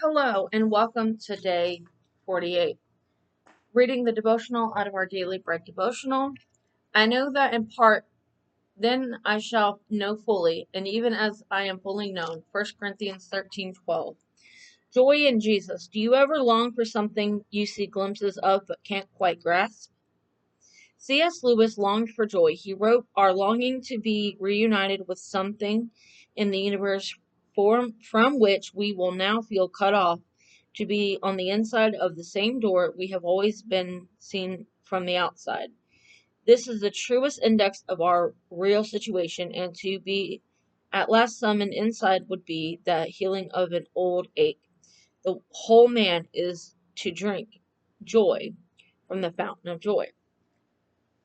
Hello and welcome to day 48. Reading the devotional out of our Daily Bread devotional. I know that in part, then I shall know fully, and even as I am fully known. 1 Corinthians 13:12. Joy in Jesus. Do you ever long for something you see glimpses of but can't quite grasp? C.S. Lewis longed for joy. He wrote, "Our longing to be reunited with something in the universe from which we will now feel cut off, to be on the inside of the same door we have always been seen from the outside. This is the truest index of our real situation, and to be at last summoned inside would be the healing of an old ache. The whole man is to drink joy from the fountain of joy."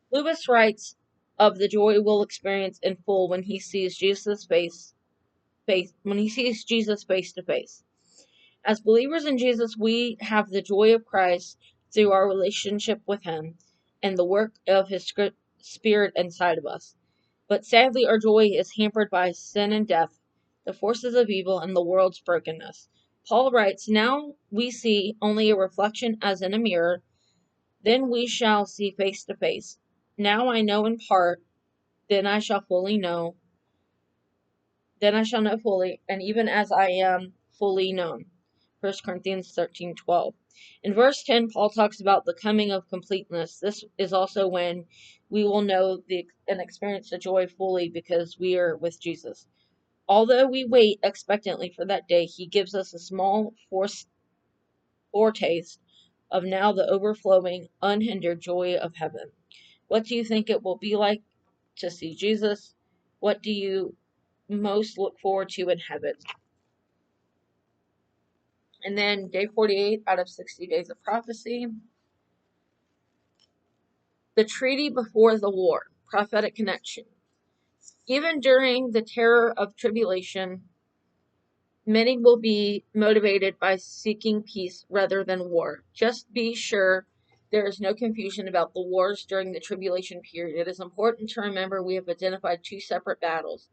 Lewis writes of the joy we'll experience in full when he sees Jesus face to face. As believers in Jesus, we have the joy of Christ through our relationship with him and the work of his spirit inside of us. But sadly, our joy is hampered by sin and death, the forces of evil, and the world's brokenness. Paul writes, "Now we see only a reflection as in a mirror, then we shall see face to face. Now I know in part, then I shall fully know, then I shall know fully, and even as I am fully known." 1 Corinthians 13:12. In verse 10, Paul talks about the coming of completeness. This is also when we will know and experience the joy fully because we are with Jesus. Although we wait expectantly for that day, he gives us a small foretaste of now the overflowing, unhindered joy of heaven. What do you think it will be like to see Jesus? What do you most look forward to in heaven? And then day 48 out of 60 days of prophecy. The treaty before the war. Prophetic connection. Even during the terror of tribulation, many will be motivated by seeking peace rather than war. Just be sure there is no confusion about the wars during the tribulation period. It is important to remember we have identified two separate battles.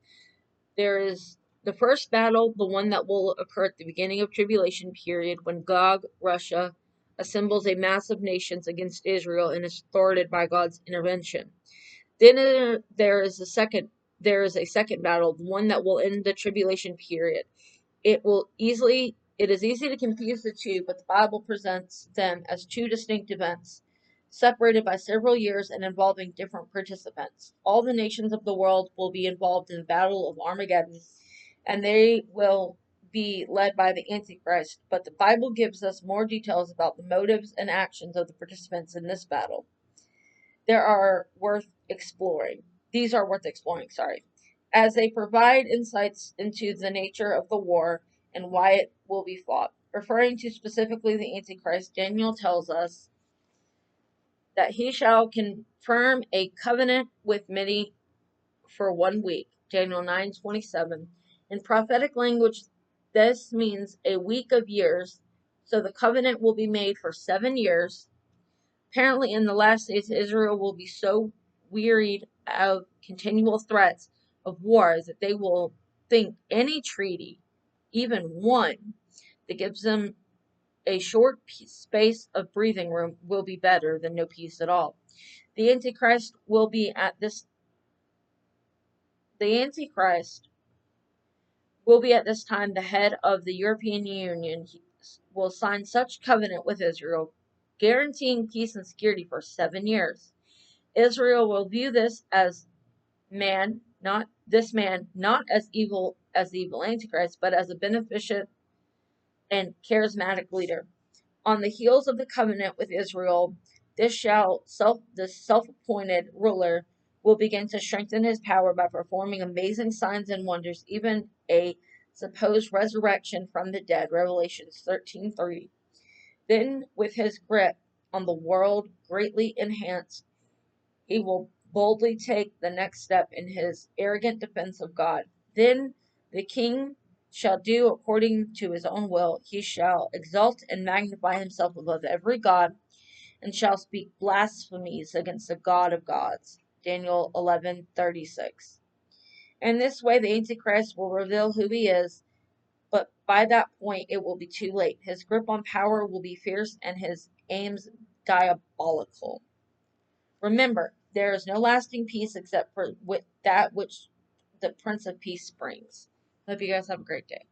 There is the first battle, the one that will occur at the beginning of tribulation period, when Gog, Russia, assembles a mass of nations against Israel and is thwarted by God's intervention. Then there is a second battle, the one that will end the tribulation period. It is easy to confuse the two, but the Bible presents them as two distinct events, separated by several years and involving different participants. All the nations of the world will be involved in the Battle of Armageddon, and they will be led by the Antichrist, but the Bible gives us more details about the motives and actions of the participants in this battle. These are worth exploring, as they provide insights into the nature of the war and why it will be fought. Referring to specifically the Antichrist, Daniel tells us that he shall confirm a covenant with many for 1 week. Daniel 9:27. In prophetic language, this means a week of years, so the covenant will be made for 7 years. Apparently, in the last days, Israel will be so wearied of continual threats of war that they will think any treaty, even one, that gives them a short space of breathing room, will be better than no peace at all. The Antichrist will be at this time the head of the European Union. He will sign such covenant with Israel, guaranteeing peace and security for 7 years. Israel will view this as not as evil as the evil Antichrist, but as a beneficent and charismatic leader. On the heels of the covenant with Israel, this self-appointed ruler will begin to strengthen his power by performing amazing signs and wonders, even a supposed resurrection from the dead, Revelation 13:3. Then, with his grip on the world greatly enhanced, he will boldly take the next step in his arrogant defense of God. Then the king shall do according to his own will. He shall exalt and magnify himself above every god, and shall speak blasphemies against the God of gods. Daniel 11:36. In this way, the Antichrist will reveal who he is, but by that point it will be too late. His grip on power will be fierce and his aims diabolical. Remember, there is no lasting peace except for with that which the Prince of Peace brings. Hope you guys have a great day.